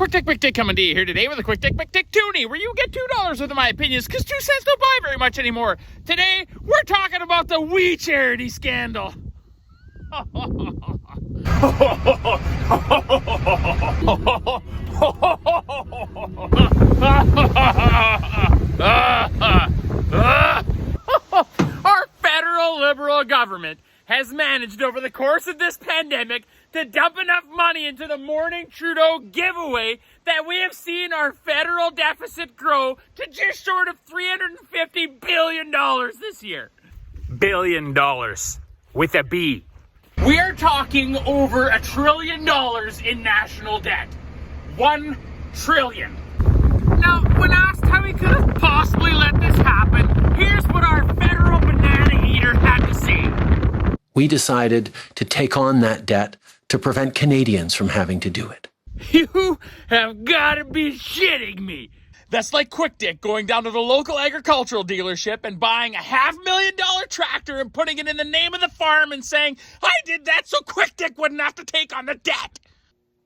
Quick Dick McDick coming to you here today with a Quick Dick McDick Toonie, where you get $2 worth of my opinions, because 2 cents don't buy very much anymore. Today, we're talking about the We Charity scandal. Our federal liberal government has managed over the course of this pandemic to dump enough money into the Morning Trudeau giveaway that we have seen our federal deficit grow to just short of $350 billion this year. Billion dollars with a B. We are talking over $1 trillion in national debt. 1 trillion. Now, when asked how we could have possibly let this happen, here's what our federal banana eater had to say. We decided to take on that debt to prevent Canadians from having to do it. You have got to be shitting me. That's like Quick Dick going down to the local agricultural dealership and buying a $500,000 tractor and putting it in the name of the farm and saying, I did that so Quick Dick wouldn't have to take on the debt.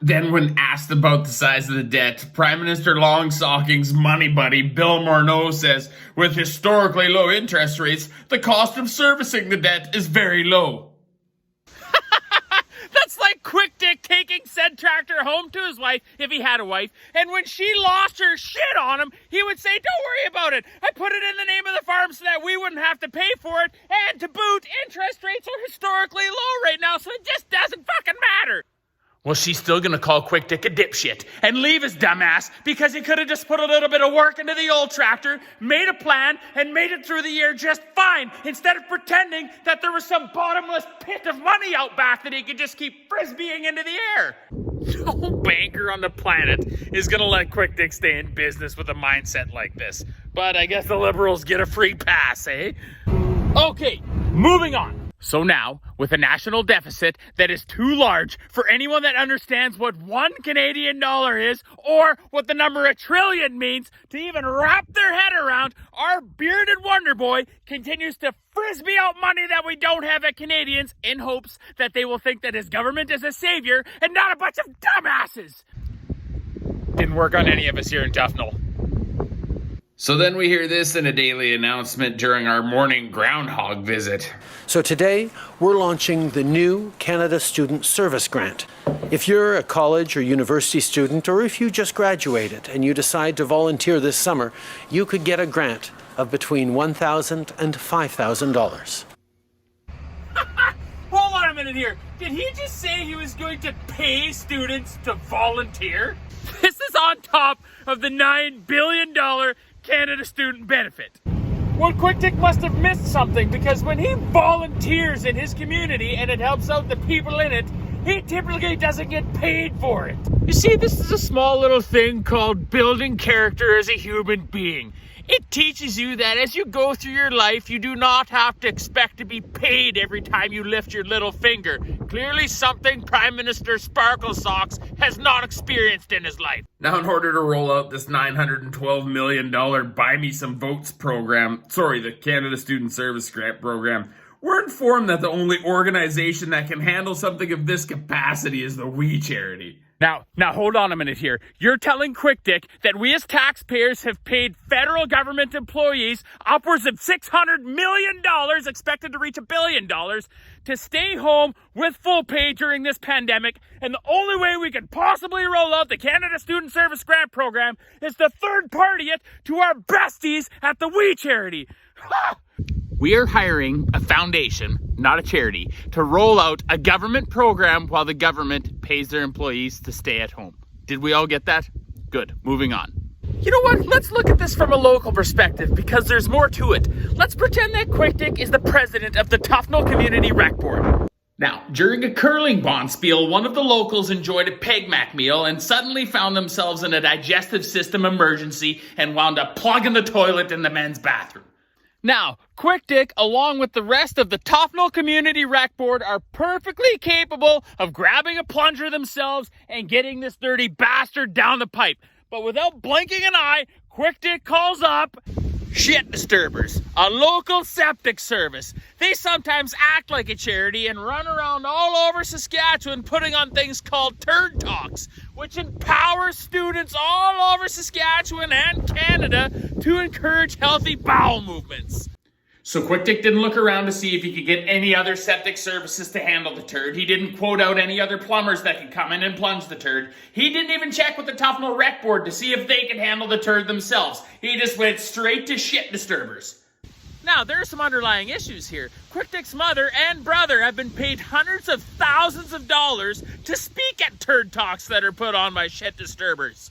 Then when asked about the size of the debt, Prime Minister Longsocking's money buddy Bill Morneau says, with historically low interest rates, the cost of servicing the debt is very low. That's like Quick Dick taking said tractor home to his wife, if he had a wife, and when she lost her shit on him, he would say, don't worry about it. I put it in the name of the farm so that we wouldn't have to pay for it, and to boot, interest rates are historically low right now, so it just doesn't fucking matter. Well, she's still gonna call Quick Dick a dipshit and leave his dumbass because he could have just put a little bit of work into the old tractor, made a plan, and made it through the year just fine, instead of pretending that there was some bottomless pit of money out back that he could just keep frisbeeing into the air. No banker on the planet is gonna let Quick Dick stay in business with a mindset like this. But I guess the Liberals get a free pass, eh? Okay, moving on. So now, with a national deficit that is too large for anyone that understands what 1 Canadian dollar is, or what the number $1 trillion means, to even wrap their head around, our bearded wonder boy continues to frisbee out money that we don't have at Canadians in hopes that they will think that his government is a savior and not a bunch of dumbasses. Didn't work on any of us here in Tufnell. So then we hear this in a daily announcement during our morning groundhog visit. So today, we're launching the new Canada Student Service Grant. If you're a college or university student, or if you just graduated and you decide to volunteer this summer, you could get a grant of between $1,000 and $5,000. Hold on a minute here. Did he just say he was going to pay students to volunteer? This is on top of the $9 billion Canada Student Benefit. Well, Quick Dick must have missed something, because when he volunteers in his community and it helps out the people in it, he typically doesn't get paid for it. You see, this is a small little thing called building character as a human being. It teaches you that as you go through your life, you do not have to expect to be paid every time you lift your little finger. Clearly something Prime Minister Sparkle Socks has not experienced in his life. Now, in order to roll out this $912 million Buy Me Some Votes program, the Canada Student Service Grant program, we're informed that the only organization that can handle something of this capacity is the We Charity. Now hold on a minute here. You're telling Quick Dick that we as taxpayers have paid federal government employees upwards of $600 million, expected to reach $1 billion, to stay home with full pay during this pandemic, and the only way we could possibly roll out the Canada Student Service Grant program is to third party it to our besties at the We Charity. We are hiring a foundation, not a charity, to roll out a government program while the government pays their employees to stay at home. Did we all get that? Good. Moving on. You know what? Let's look at this from a local perspective, because there's more to it. Let's pretend that Quick Dick is the president of the Tufnell Community Rec Board. Now, during a curling bonspiel, one of the locals enjoyed a Peg Mac meal and suddenly found themselves in a digestive system emergency and wound up plugging the toilet in the men's bathroom. Now, Quick Dick, along with the rest of the Tufnell Community Rec Board, are perfectly capable of grabbing a plunger themselves and getting this dirty bastard down the pipe. But without blinking an eye, Quick Dick calls up, Shit Disturbers, a local septic service. They sometimes act like a charity and run around all over Saskatchewan putting on things called Turd Talks, which empower students all over Saskatchewan and Canada to encourage healthy bowel movements. So Quick Dick didn't look around to see if he could get any other septic services to handle the turd. He didn't quote out any other plumbers that could come in and plunge the turd. He didn't even check with the Tufnell Rec Board to see if they could handle the turd themselves. He just went straight to Shit Disturbers. Now, there are some underlying issues here. Quick Dick's mother and brother have been paid hundreds of thousands of dollars to speak at turd talks that are put on by Shit Disturbers.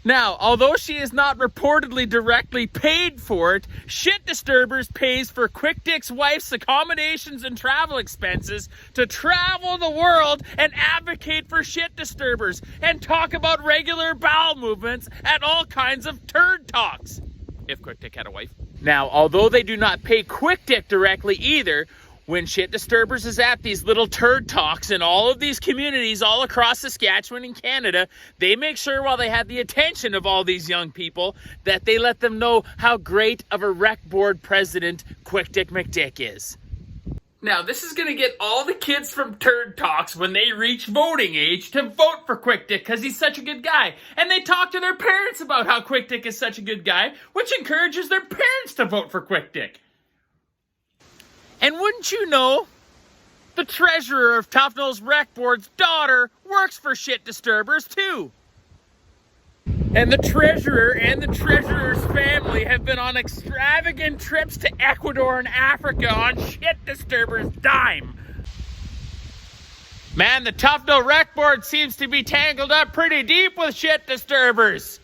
Now, although she is not reportedly directly paid for it, Shit Disturbers pays for Quick Dick's wife's accommodations and travel expenses to travel the world and advocate for Shit Disturbers and talk about regular bowel movements at all kinds of turd talks. If Quick Dick had a wife. Now, although they do not pay Quick Dick directly either, when Shit Disturbers is at these little turd talks in all of these communities all across Saskatchewan and Canada, they make sure while they have the attention of all these young people that they let them know how great of a rec board president Quick Dick McDick is. Now, this is going to get all the kids from Turd Talks when they reach voting age to vote for Quick Dick because he's such a good guy. And they talk to their parents about how Quick Dick is such a good guy, which encourages their parents to vote for Quick Dick. And wouldn't you know, the treasurer of Tufnell's Rec Board's daughter works for Shit Disturbers too. And the treasurer and the treasurer's family have been on extravagant trips to Ecuador and Africa on Shit Disturbers' dime. Man, the Tufnell Rec Board seems to be tangled up pretty deep with Shit Disturbers.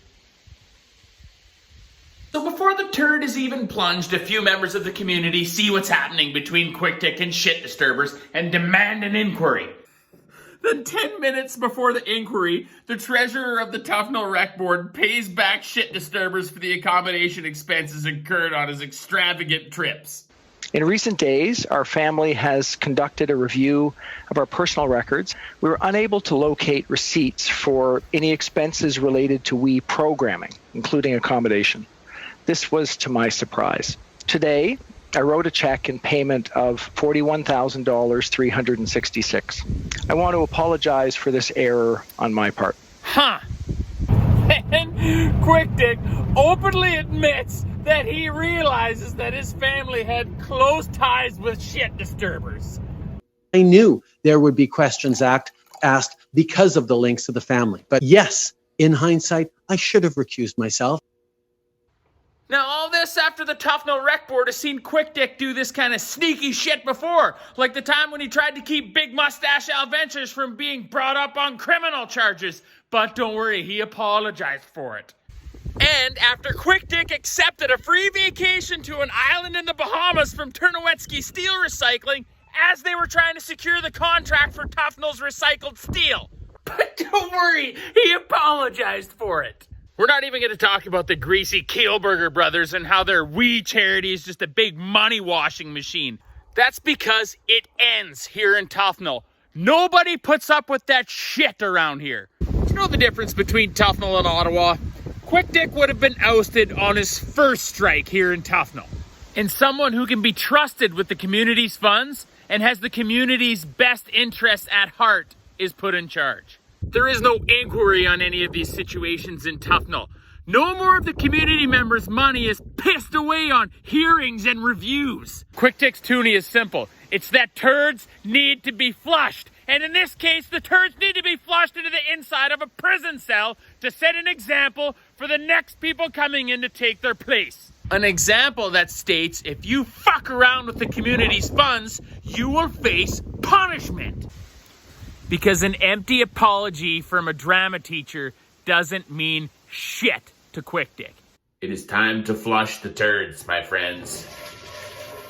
So before the turd is even plunged, a few members of the community see what's happening between Quick Dick and Shit Disturbers and demand an inquiry. Then 10 minutes before the inquiry, the treasurer of the Tufnell Rec Board pays back Shit Disturbers for the accommodation expenses incurred on his extravagant trips. In recent days, our family has conducted a review of our personal records. We were unable to locate receipts for any expenses related to Wii programming, including accommodation. This was to my surprise. Today, I wrote a check in payment of $41,366. I want to apologize for this error on my part. Huh. And Quick Dick openly admits that he realizes that his family had close ties with Shit Disturbers. I knew there would be questions asked because of the links to the family. But yes, in hindsight, I should have recused myself. Now, all this after the Tufnell Rec Board has seen Quick Dick do this kind of sneaky shit before, like the time when he tried to keep Big Mustache Al Ventures from being brought up on criminal charges. But don't worry, he apologized for it. And after Quick Dick accepted a free vacation to an island in the Bahamas from Ternowetsky Steel Recycling as they were trying to secure the contract for Tufnell's recycled steel. But don't worry, he apologized for it. We're not even going to talk about the greasy Kielburger brothers and how their Wee charity is just a big money washing machine. That's because it ends here in Tufnell. Nobody puts up with that shit around here. Do you know the difference between Tufnell and Ottawa? Quick Dick would have been ousted on his first strike here in Tufnell. And someone who can be trusted with the community's funds and has the community's best interests at heart is put in charge. There is no inquiry on any of these situations in Tufnell. No more of the community members' money is pissed away on hearings and reviews. Quick Dick's toonie is simple. It's that turds need to be flushed. And in this case, the turds need to be flushed into the inside of a prison cell to set an example for the next people coming in to take their place. An example that states if you fuck around with the community's funds, you will face punishment. Because an empty apology from a drama teacher doesn't mean shit to Quick Dick. It is time to flush the turds, my friends.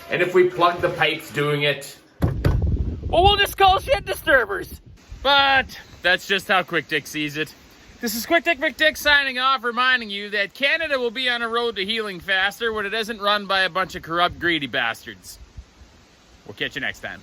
And if we plug the pipes doing it, well, we'll just call Shit Disturbers. But that's just how Quick Dick sees it. This is Quick Dick McDick signing off, reminding you that Canada will be on a road to healing faster when it isn't run by a bunch of corrupt, greedy bastards. We'll catch you next time.